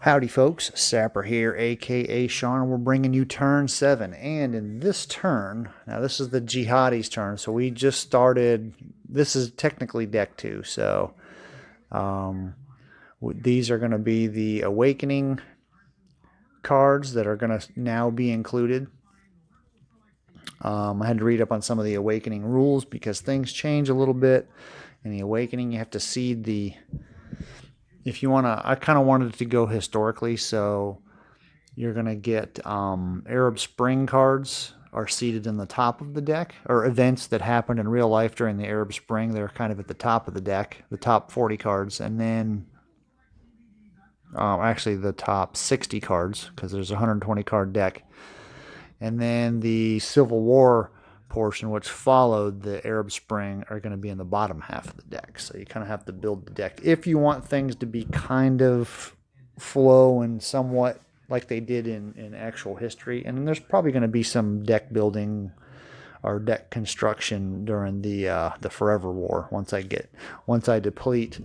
Howdy folks, Sapper here, aka Sean, and we're bringing you turn 7. And in this turn, now this is the Jihadi's turn, so we just started, this is technically deck 2, so um, these are going to be the Awakening cards that are going to now be included. I had to read up on some of the Awakening rules because things change a little bit. In the Awakening, you have to seed the, if you want to, I kind of wanted to go historically, so you're going to get Arab Spring cards are seated in the top of the deck, or events that happened in real life during the Arab Spring. They're kind of at the top of the deck, the top 40 cards, and then actually the top 60 cards, because there's a 120 card deck. And then the Civil War portion, which followed the Arab Spring, are going to be in the bottom half of the deck. So you kind of have to build the deck if you want things to be kind of flow and somewhat like they did in actual history. And there's probably going to be some deck building or deck construction during the Forever War. Once I deplete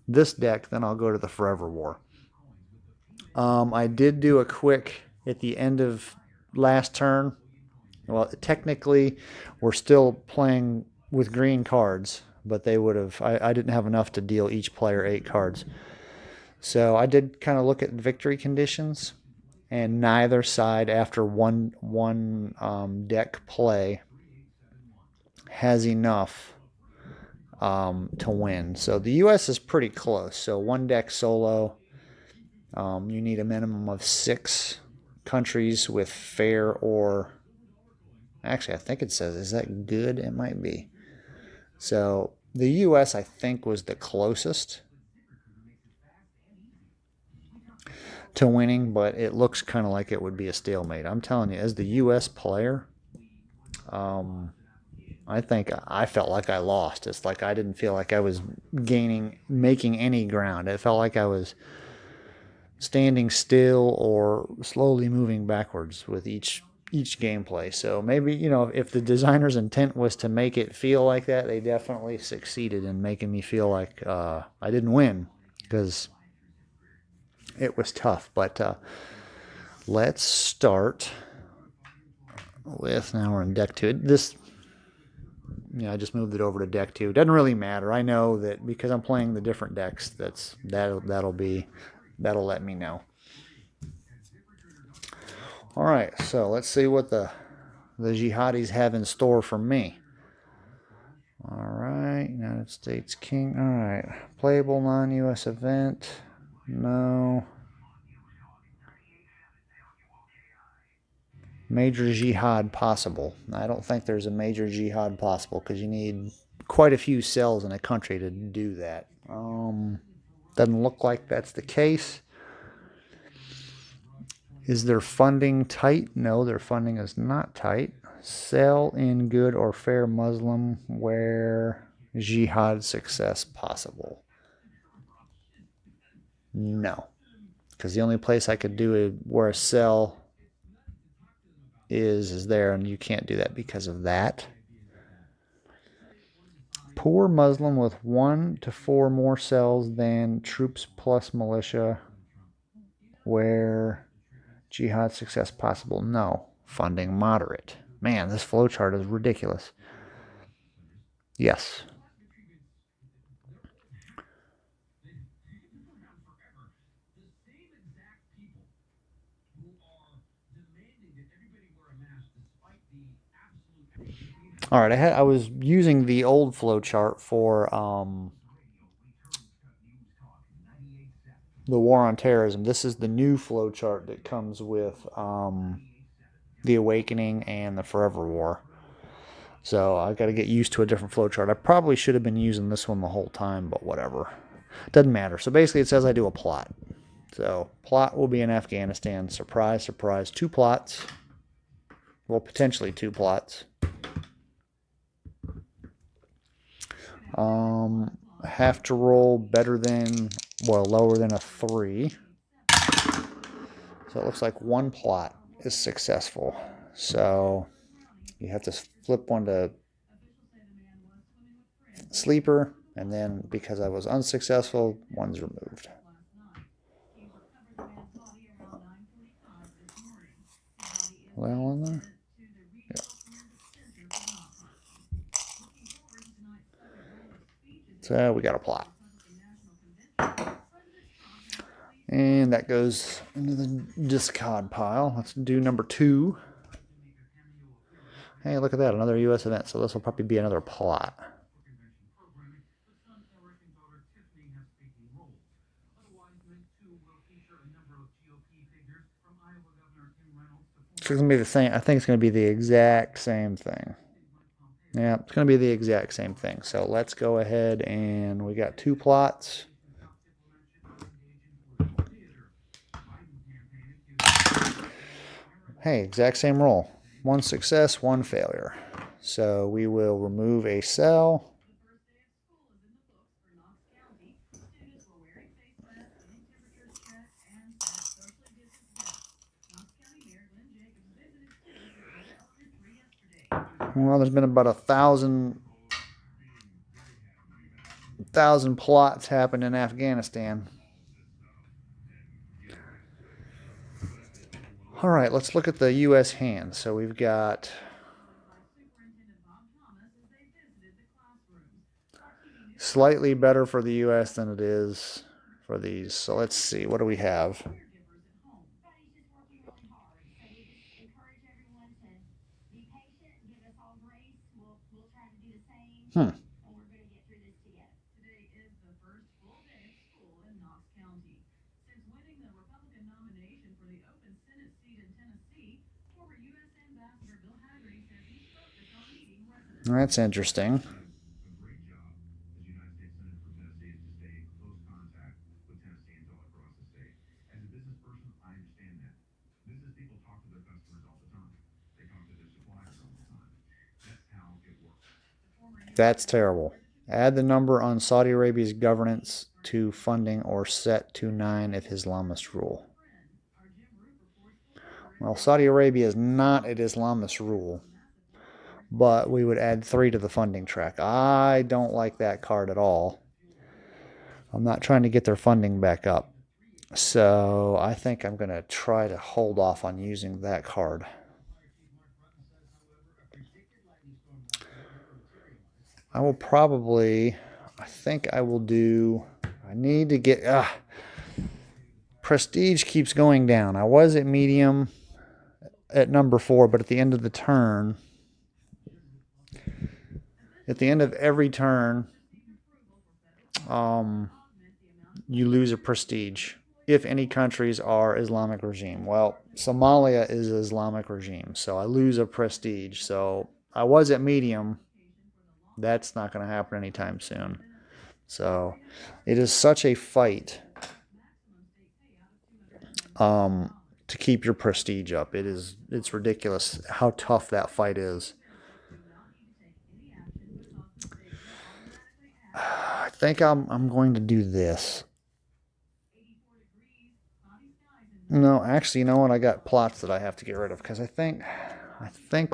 this deck, then I'll go to the Forever War. I did do a quick at the end of last turn. Well, technically, we're still playing with green cards, but they would have. I didn't have enough to deal each player 8 cards. So I did kind of look at victory conditions, and neither side, after one deck play, has enough to win. So the U.S. is pretty close. So one deck solo, you need a minimum of 6 countries with fair or... Actually, I think it says, is that good? It might be. So the U.S., I think, was the closest to winning, but it looks kind of like it would be a stalemate. I'm telling you, as the U.S. player, I think I felt like I lost. It's like I didn't feel like I was making any ground. It felt like I was standing still or slowly moving backwards with each gameplay. So maybe, if the designer's intent was to make it feel like that, they definitely succeeded in making me feel like I didn't win, because it was tough. But let's start with, now we're in deck 2. I just moved it over to deck 2. It doesn't really matter. I know that because I'm playing the different decks, that'll let me know. All right, so let's see what the jihadis have in store for me. All right, United States King. All right, playable non-U.S. event. No. Major jihad possible. I don't think there's a major jihad possible because you need quite a few cells in a country to do that. Doesn't look like that's the case. Is their funding tight? No, their funding is not tight. Sell in good or fair Muslim where jihad success possible. No, because the only place I could do it where a sell is there, and you can't do that because of that. Poor Muslim with 1 to 4 more cells than troops plus militia where jihad success possible. No. Funding moderate. Man, this flowchart is ridiculous. Yes. All right, I was using the old flowchart for the war on terrorism. This is the new flowchart that comes with the Awakening and the Forever War. So I got to get used to a different flowchart. I probably should have been using this one the whole time, but whatever. Doesn't matter. So basically it says I do a plot. So plot will be in Afghanistan. Surprise, surprise. 2 plots. Well, potentially 2 plots. Have to roll lower than a 3. So it looks like 1 plot is successful. So you have to flip one to sleeper, and then because I was unsuccessful, 1's removed. That one there? Yeah. So we got a plot. And that goes into the discard pile. Let's do number 2. Hey, look at that, another U.S. event. So this will probably be another plot. So it's going to be the same. I think it's going to be the exact same thing. Yeah, it's going to be the exact same thing. So let's go ahead and we got 2 plots. Hey, exact same roll. 1 success, 1 failure. So we will remove a cell. Well, there's been about 1,000 plots happen in Afghanistan. All right, let's look at the U.S. hand. So we've got slightly better for the U.S. than it is for these. So let's see, what do we have? Hmm. That's interesting. That's terrible. Add the number on Saudi Arabia's governance to funding or set to 9 if Islamists rule. Well, Saudi Arabia is not an Islamist rule, but we would add 3 to the funding track. I don't like that card at all. I'm not trying to get their funding back up. So I think I'm going to try to hold off on using that card. I will probably, I think I will do, I need to get, prestige keeps going down. I was at medium at number 4, but at the end of the turn, at the end of every turn, you lose a prestige if any countries are Islamic regime. Well, Somalia is an Islamic regime, so I lose a prestige. So I was at medium. That's not going to happen anytime soon. So it is such a fight to keep your prestige up. It's ridiculous how tough that fight is. I think I'm going to do this. No, actually, you know what? I got plots that I have to get rid of because I think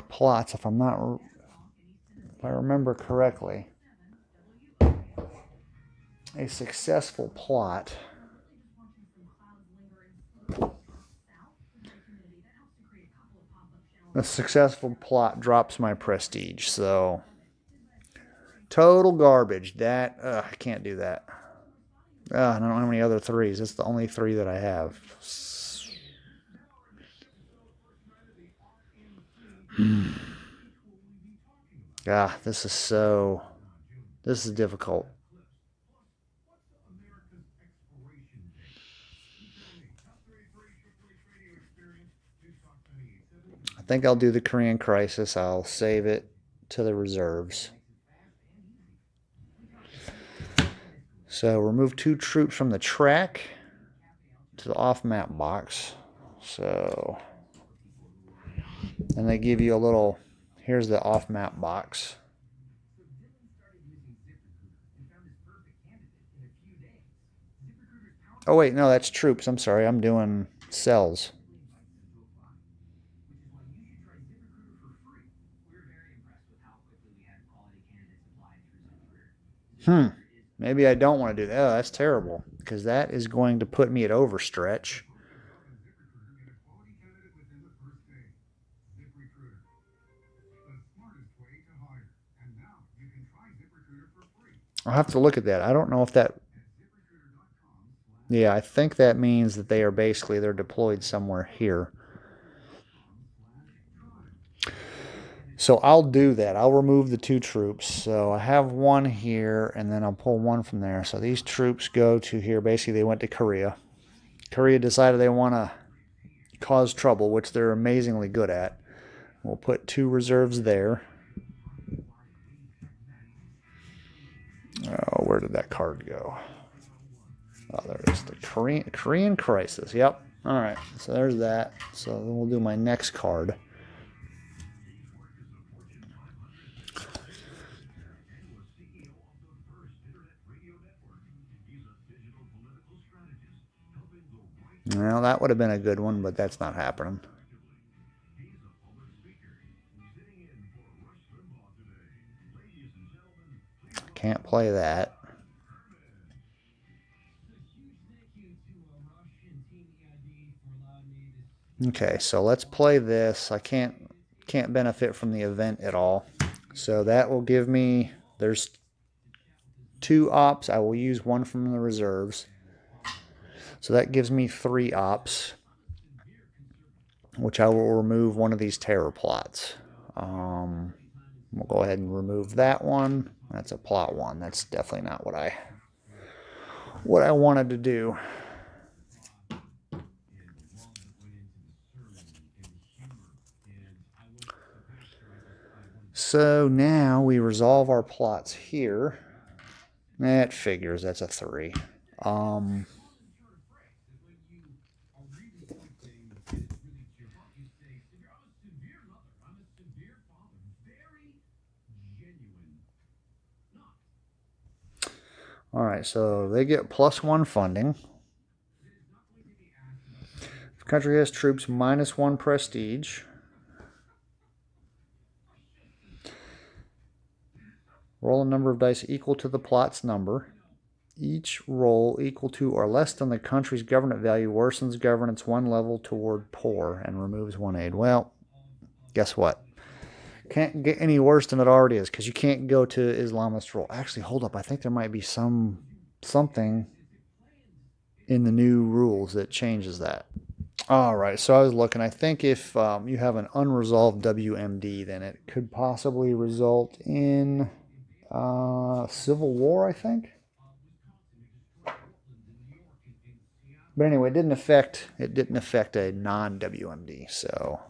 plots, if I remember correctly, a successful plot drops my prestige. So total garbage. That I can't do that. I don't have any other 3s. It's the only 3 that I have. This is difficult. I think I'll do the Korean Crisis. I'll save it to the reserves. So remove 2 troops from the track to the off-map box. So, and they give you a little, here's the off-map box. Oh wait, no, that's troops. I'm sorry, I'm doing cells. Maybe I don't want to do that. Oh, that's terrible, because that is going to put me at overstretch. I'll have to look at that. I don't know if that... Yeah, I think that means that they are basically, they're deployed somewhere here. So I'll do that. I'll remove the 2 troops. So I have 1 here, and then I'll pull 1 from there. So these troops go to here. Basically, they went to Korea. Korea decided they want to cause trouble, which they're amazingly good at. We'll put 2 reserves there. Oh, where did that card go? Oh, there it is. The Korean Crisis. Yep. All right. So there's that. So then we'll do my next card. Well, that would have been a good one, but that's not happening. Can't play that. Okay, so let's play this. I can't benefit from the event at all. So that will give me, there's 2 ops. I will use 1 from the reserves. So that gives me 3 ops, which I will remove 1 of these terror plots. We'll go ahead and remove that one. That's a plot 1. That's definitely not what I wanted to do. So now we resolve our plots here. That figures. That's a 3. All right, so they get +1 funding. If the country has troops, -1 prestige. Roll a number of dice equal to the plot's number. Each roll equal to or less than the country's government value worsens governance 1 level toward poor and removes 1 aid. Well, guess what? Can't get any worse than it already is, because you can't go to Islamist rule. Actually, hold up. I think there might be something in the new rules that changes that. All right, so I was looking. I think if you have an unresolved WMD, then it could possibly result in civil war, I think. But anyway, it didn't affect a non-WMD. So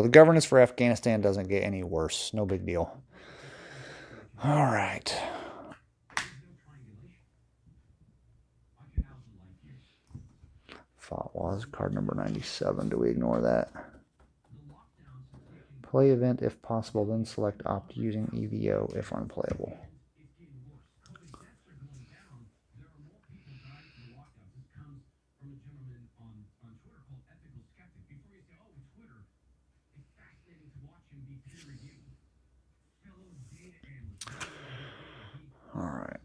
the governance for Afghanistan doesn't get any worse. No big deal. All right. Fatwas, card number 97. Do we ignore that? Play event if possible, then select opt using EVO if unplayable. All right.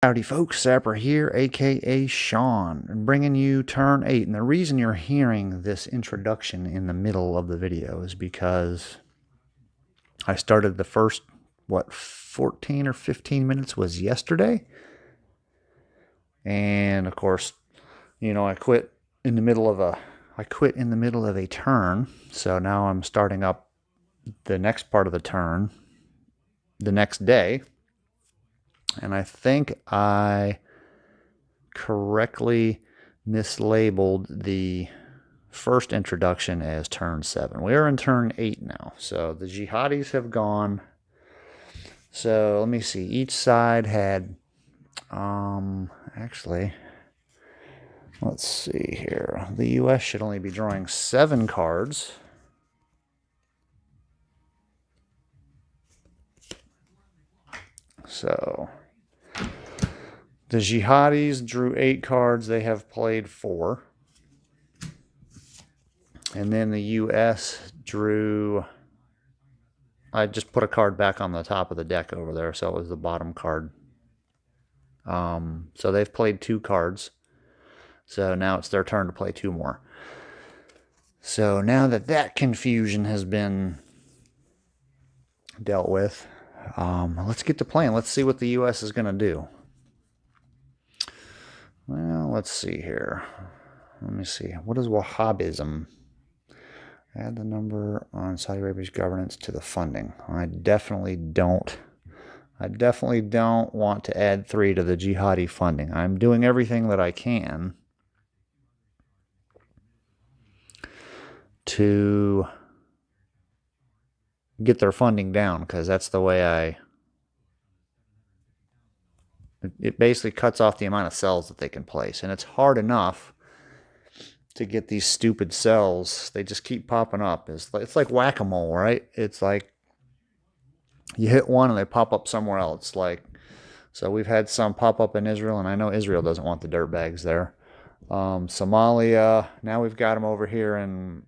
Howdy folks, Sapper here, aka Sean, and bringing you turn 8. And the reason you're hearing this introduction in the middle of the video is because I started the first, 14 or 15 minutes was yesterday. And of course, I quit in the middle of a turn. So now I'm starting up the next part of the turn the next day. And I think I correctly mislabeled the first introduction as turn 7. We are in turn 8 now. So the jihadis have gone. So let me see. Each side had, actually, let's see here. The U.S. should only be drawing 7 cards. So the jihadis drew 8 cards. They have played 4. And then the U.S. drew... I just put a card back on the top of the deck over there, so it was the bottom card. So they've played 2 cards. So now it's their turn to play 2 more. So now that confusion has been dealt with, let's get to playing. Let's see what the U.S. is going to do. Well, let's see here. Let me see. What is Wahhabism? Add the number on Saudi Arabia's governance to the funding. I definitely don't want to add 3 to the jihadi funding. I'm doing everything that I can to get their funding down, because that's the way it basically cuts off the amount of cells that they can place. And it's hard enough to get these stupid cells. They just keep popping up. It's like whack-a-mole, right? It's like you hit one and they pop up somewhere else. So we've had some pop up in Israel, and I know Israel doesn't want the dirtbags there. Somalia, now we've got them over here in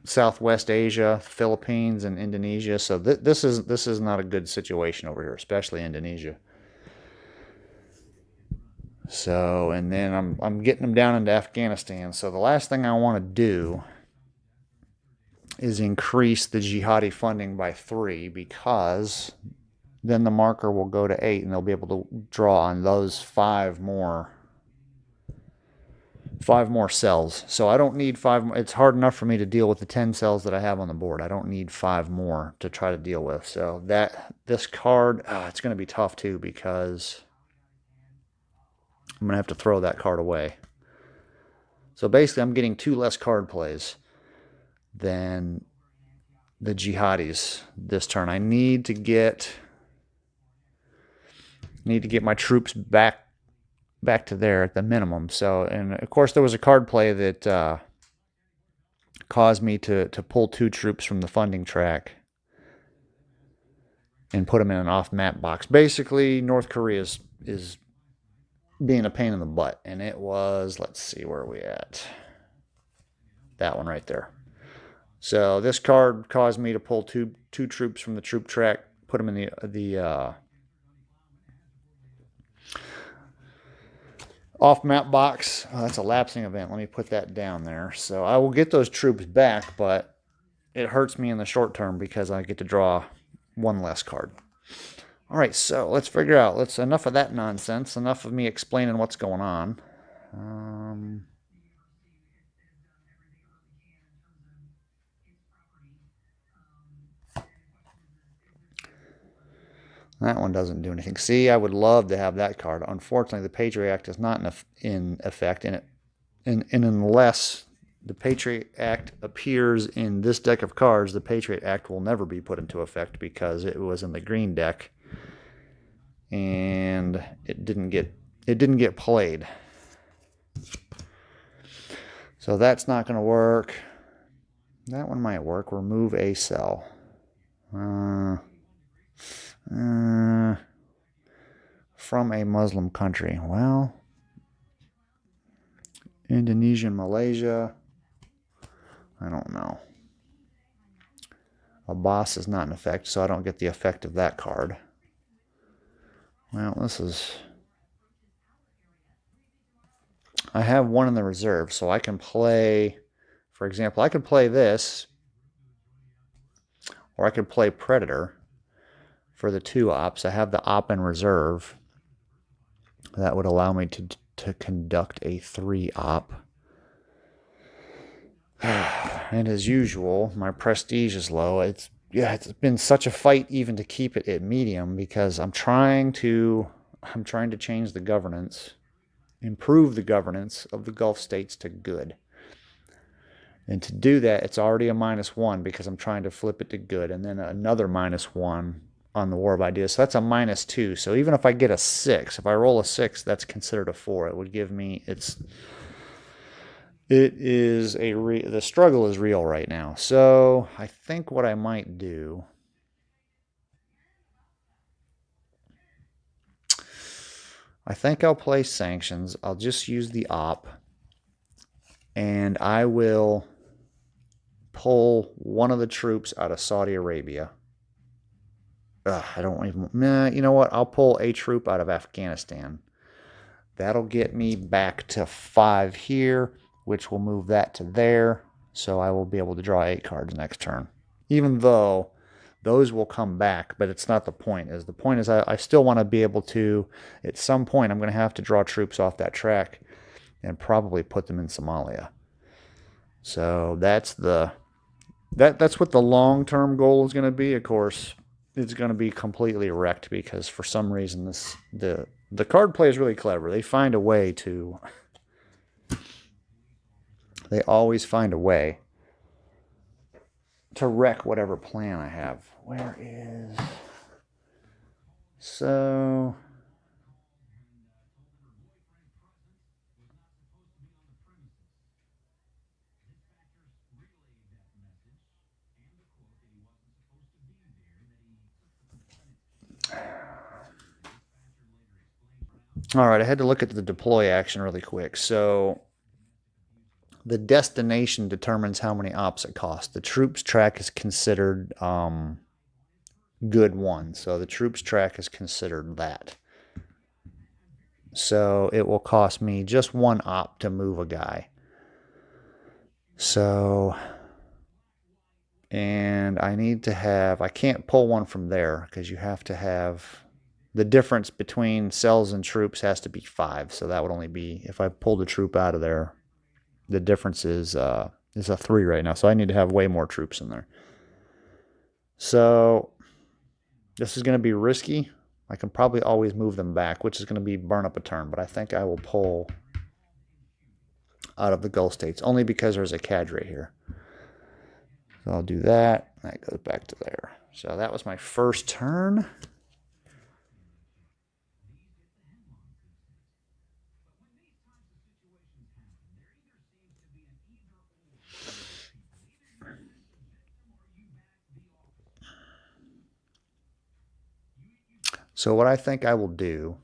Southwest Asia, Philippines, and Indonesia. So this is not a good situation over here, especially Indonesia. So, and then I'm getting them down into Afghanistan. So the last thing I want to do is increase the jihadi funding by 3, because then the marker will go to 8, and they'll be able to draw on those 5 more cells. So I don't need 5 more. It's hard enough for me to deal with the 10 cells that I have on the board. I don't need 5 more to try to deal with. So this card, it's going to be tough too, because I'm going to have to throw that card away. So basically I'm getting 2 less card plays than the jihadis this turn. I need to get my troops back to there at the minimum. So, and of course there was a card play that caused me to pull 2 troops from the funding track and put them in an off-map box. Basically, North Korea is being a pain in the butt, and it was, let's see, where are we at? That one right there. So this card caused me to pull two troops from the troop track, put them in the off-map box. That's a lapsing event. Let me put that down there. So I will get those troops back, but it hurts me in the short term because I get to draw 1 less card. All right, so let's figure out. Enough of that nonsense. Enough of me explaining what's going on. That one doesn't do anything. See, I would love to have that card. Unfortunately, the Patriot Act is not in effect, and unless the Patriot Act appears in this deck of cards, the Patriot Act will never be put into effect because it was in the green deck, and it didn't get played. So that's not going to work. That one might work. Remove a cell. From a Muslim country. Well, Indonesia, Malaysia. I don't know. Abbas is not in effect, so I don't get the effect of that card. Well, I have 1 in the reserve, so I can play, for example, I could play this, or I could play Predator for the 2 ops. I have the op in reserve. That would allow me to conduct a 3 op. And as usual, my prestige is low. It's been such a fight even to keep it at medium, because I'm trying to change the governance, improve the governance of the Gulf states to good. And to do that, it's already a -1 because I'm trying to flip it to good, and then another -1 on the War of Ideas. So that's a -2. So even if I get a 6, if I roll a 6, that's considered a 4. It would give me, the struggle is real right now. So I think what I might do, I think I'll play sanctions. I'll just use the op. and I will pull one of the troops out of Saudi Arabia. I don't even. Nah, you know what? I'll pull a troop out of Afghanistan. That'll get me back to 5 here, which will move that to there. So I will be able to draw 8 cards next turn. Even though those will come back, but it's not the point. The point is I still want to be able to, at some point, I'm going to have to draw troops off that track and probably put them in Somalia. So that's what the long-term goal is going to be. Of course, it's going to be completely wrecked because for some reason the card play is really clever. They find a way to. They always find a way to wreck whatever plan I have. Where is. So. All right, I had to look at the deploy action really quick. So the destination determines how many ops it costs. The troops track is considered good one. So the troops track is considered that. So it will cost me just 1 op to move a guy. So, and I need to have, I can't pull one from there because you have to have, the difference between cells and troops has to be 5. So that would only be, if I pulled a troop out of there, the difference is a 3 right now. So I need to have way more troops in there. So this is going to be risky. I can probably always move them back, which is going to be burn up a turn. But I think I will pull out of the Gulf states, only because there's a cadre here. So I'll do that. That goes back to there. So that was my first turn. So what I think I will do,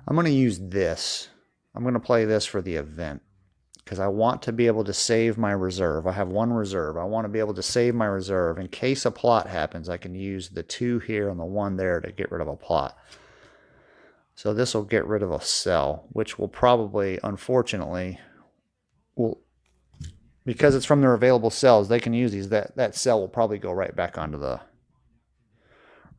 I'm going to use this. I'm going to play this for the event because I want to be able to save my reserve. I have 1 reserve. I want to be able to save my reserve. In case a plot happens, I can use the 2 here and the 1 there to get rid of a plot. So this will get rid of a cell, which will probably, unfortunately, because it's from their available cells, they can use these. That cell will probably go right back onto the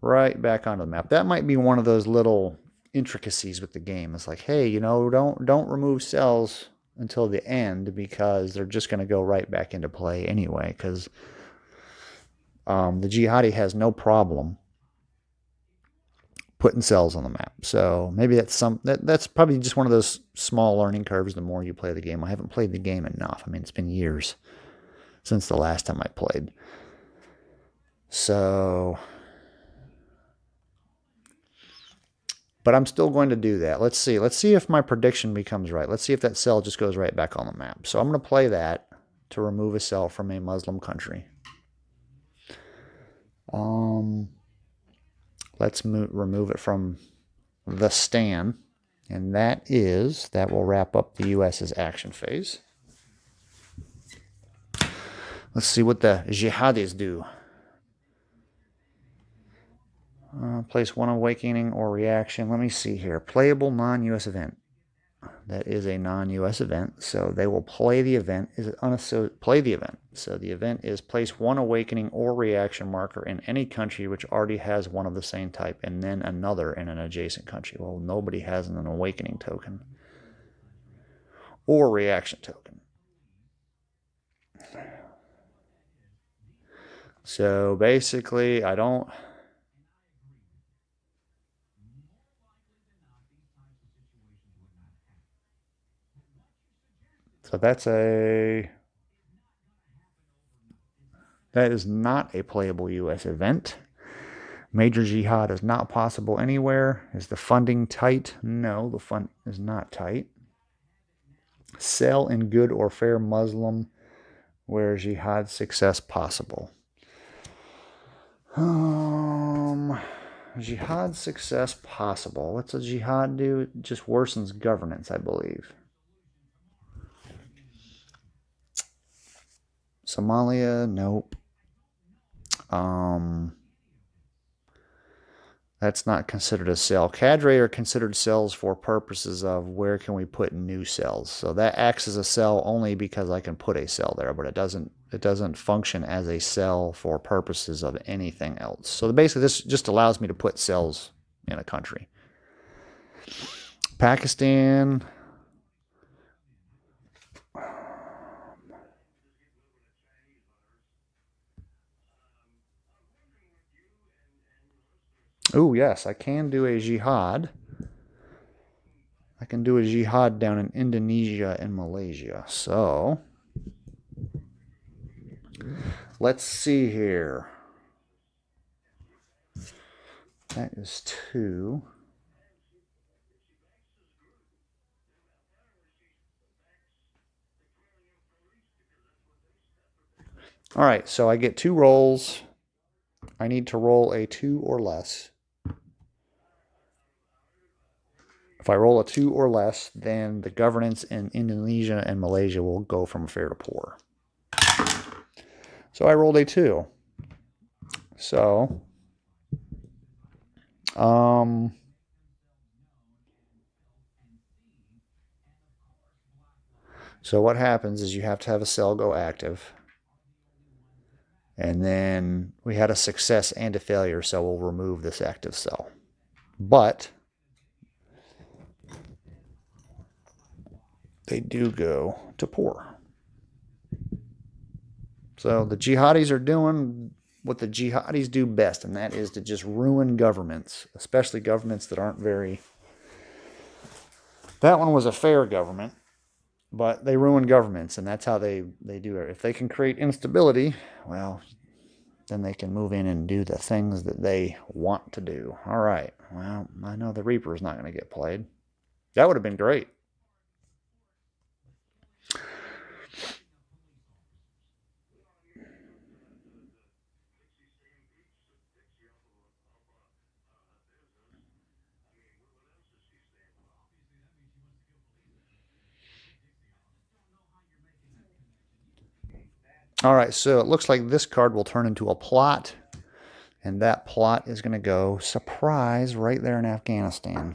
map. That might be one of those little intricacies with the game. It's like, hey, you know, don't remove cells until the end because they're just going to go right back into play anyway. Because the jihadi has no problem putting cells on the map. So maybe that's probably just one of those small learning curves the more you play the game. I haven't played the game enough. I mean, it's been years since the last time I played. So, but I'm still going to do that. Let's see if my prediction becomes right. Let's see if that cell just goes right back on the map. So I'm going to play that to remove a cell from a Muslim country. Let's remove it from the stand, and that will wrap up the U.S.'s action phase. Let's see what the jihadis do. Place 1 awakening or reaction. Let me see here. Playable non-U.S. event. That is a non-U.S. event, so they will play the event. Play the event. So the event is place 1 awakening or reaction marker in any country which already has one of the same type, and then another in an adjacent country. Well, nobody has an awakening token or reaction token. So basically, I don't. So that is not a playable U.S. event. Major jihad is not possible anywhere. Is the funding tight? No, the fund is not tight. Sell in good or fair Muslim where jihad success possible. Jihad success possible. What's a jihad do? It just worsens governance, I believe. Somalia, nope. That's not considered a cell. Cadre are considered cells for purposes of where can we put new cells. So that acts as a cell only because I can put a cell there, but it doesn't function as a cell for purposes of anything else. So basically this just allows me to put cells in a country. Pakistan. Oh, yes, I can do a jihad. I can do a jihad down in Indonesia and Malaysia. So, let's see here. That is 2. All right, so I get 2 rolls. I need to roll a 2 or less. If I roll a 2 or less, then the governance in Indonesia and Malaysia will go from fair to poor. So I rolled a 2. So, so what happens is you have to have a cell go active. And then we had a success and a failure, so we'll remove this active cell. But they do go to poor. So the jihadis are doing what the jihadis do best, and that is to just ruin governments, especially governments that aren't very... That one was a fair government, but they ruin governments, and that's how they do it. If they can create instability, well, then they can move in and do the things that they want to do. All right. Well, I know the Reaper is not going to get played. That would have been great. All right, so it looks like this card will turn into a plot, and that plot is going to go surprise right there in Afghanistan.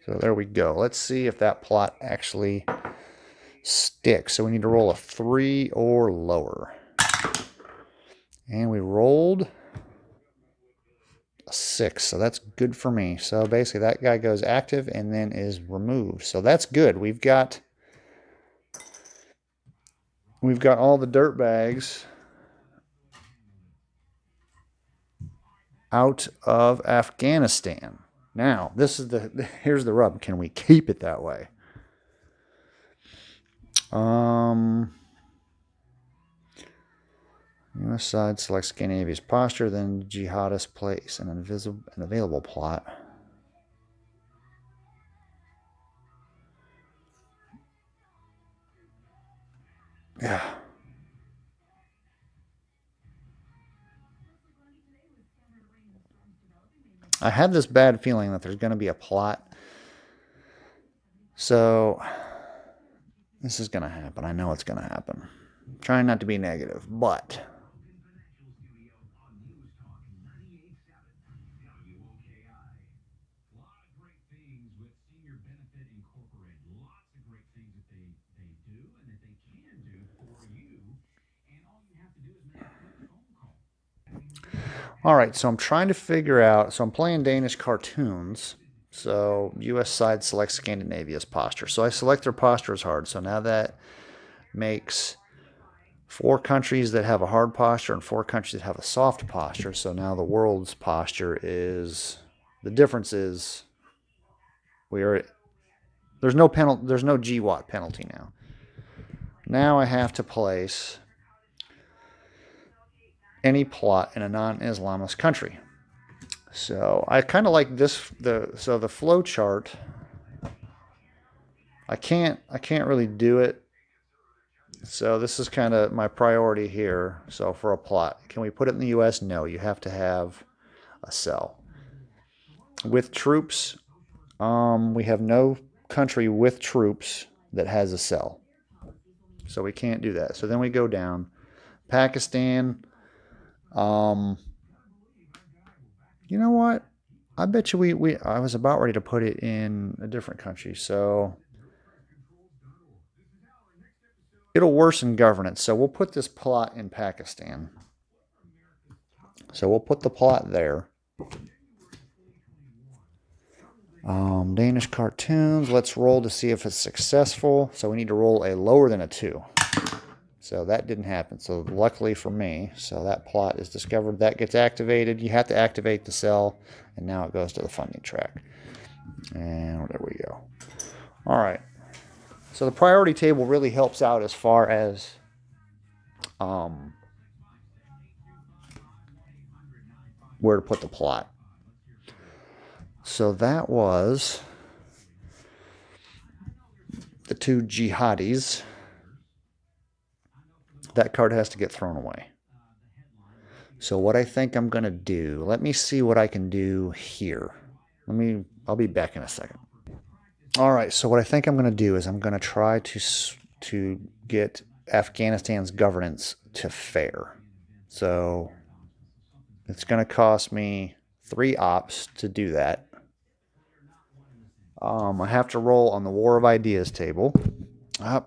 So there we go. Let's see if that plot actually sticks. So we need to roll a 3 or lower. And we rolled a 6, so that's good for me. So basically that guy goes active and then is removed. So that's good. We've got all the dirt bags out of Afghanistan. Now, here's the rub. Can we keep it that way? US side select Scandinavia's posture, then jihadist place an available plot. Yeah. I had this bad feeling that there's going to be a plot. So this is going to happen. I know it's going to happen. I'm trying not to be negative, but all right, so I'm trying to figure out, so I'm playing Danish cartoons. So US side selects Scandinavia's posture. So I select their posture as hard. So now that makes 4 countries that have a hard posture and 4 countries that have a soft posture. So now the world's posture is, the difference is there's no GWAT penalty now. Now I have to place any plot in a non-Islamist country. So I kind of like this. So the flow chart, I can't really do it So this is kind of my priority here. So for a plot, can we put it in the U.S.? No, you have to have a cell. With troops, we have no country with troops that has a cell. So we can't do that. So then we go down. Pakistan, you know what? I bet you I was about ready to put it in a different country. So it'll worsen governance. So we'll put this plot in Pakistan. So we'll put the plot there. Danish cartoons. Let's roll to see if it's successful. So we need to roll a lower than a 2. So that didn't happen. So luckily for me, so that plot is discovered. That gets activated. You have to activate the cell, and now it goes to the funding track. And there we go. All right. So the priority table really helps out as far as where to put the plot. So that was the 2 jihadis. That card has to get thrown away. So what I think I'm going to do, let me see what I can do here. I'll be back in a second. All right, so what I think I'm going to do is I'm going to try to get Afghanistan's governance to fair. So it's going to cost me 3 ops to do that. I have to roll on the War of Ideas table.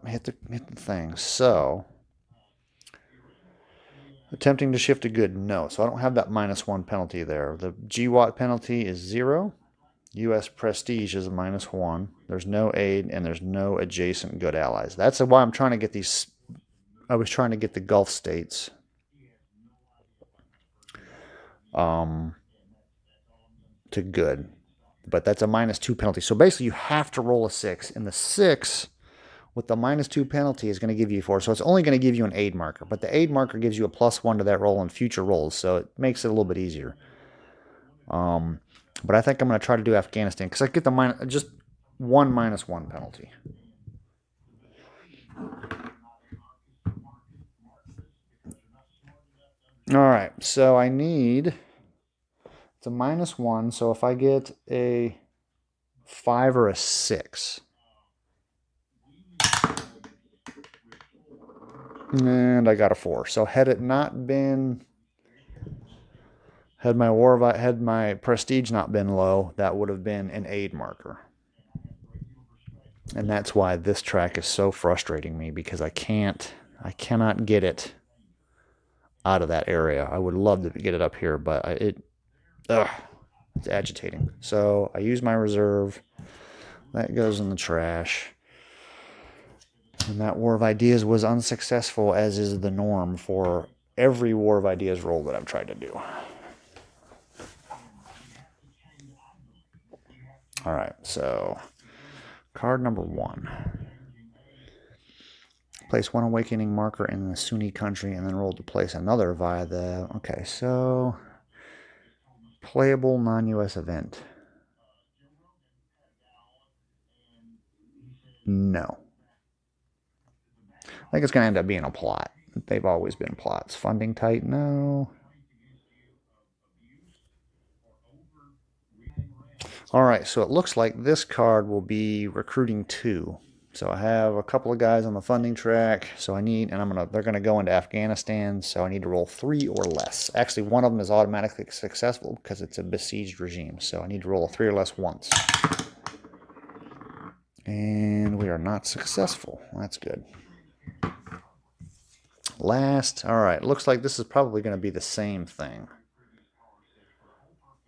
Hit the thing. So attempting to shift a good, no. So I don't have that -1 penalty there. The GWAT penalty is 0. U.S. prestige is a -1. There's no aid, and there's no adjacent good allies. That's why I'm trying to get these. I was trying to get the Gulf states to good. But that's a -2 penalty. So basically, you have to roll a 6. And the 6 with the -2 penalty is going to give you 4. So it's only going to give you an aid marker. But the aid marker gives you a +1 to that roll in future rolls. So it makes it a little bit easier. But I think I'm going to try to do Afghanistan because I get the just 1 -1 penalty. All right, so I need, it's a -1, so if I get a 5 or a 6, and I got a 4. So had it not been, had my prestige not been low, that would have been an aid marker. And that's why this track is so frustrating me, because I cannot get it out of that area. I would love to get it up here, but it's agitating. So I use my reserve. That goes in the trash. And that War of Ideas was unsuccessful, as is the norm for every War of Ideas roll that I've tried to do. All right, so card number 1. Place 1 awakening marker in the Sunni country and then roll to place another via the... Okay, so playable non-US event. No. I think it's going to end up being a plot. They've always been plots. Funding tight? No. All right, so it looks like this card will be recruiting 2. So I have a couple of guys on the funding track. So I need, and they're gonna go into Afghanistan. So I need to roll 3 or less. Actually, one of them is automatically successful because it's a besieged regime. So I need to roll a 3 or less once. And we are not successful. That's good. Last, all right, looks like this is probably going to be the same thing.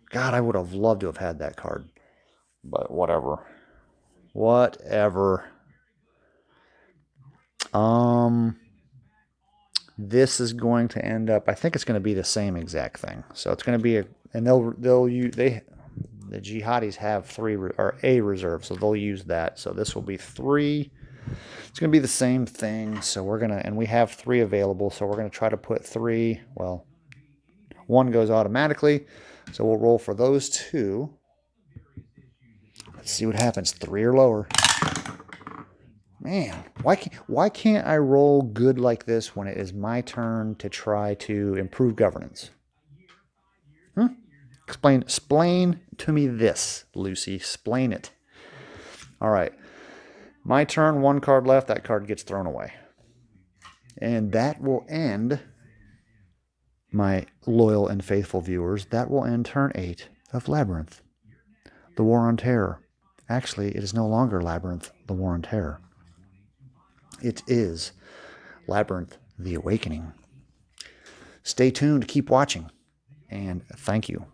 God, I would have loved to have had that card. But whatever. Whatever. This is going to end up, I think it's going to be the same exact thing. So it's going to be the jihadis have 3 or a reserve, so they'll use that. So this will be 3. It's going to be the same thing. So we're going to, and we have 3 available. So we're going to try to put 3. Well, 1 goes automatically. So we'll roll for those 2. Let's see what happens. 3 or lower. Man, why can't I roll good like this when it is my turn to try to improve governance? Explain to me this, Lucy. Explain it. All right. My turn, one card left. That card gets thrown away. And that will end, my loyal and faithful viewers, that will end turn 8 of Labyrinth, the War on Terror. Actually, it is no longer Labyrinth, the War on Terror. It is Labyrinth, the Awakening. Stay tuned, keep watching, and thank you.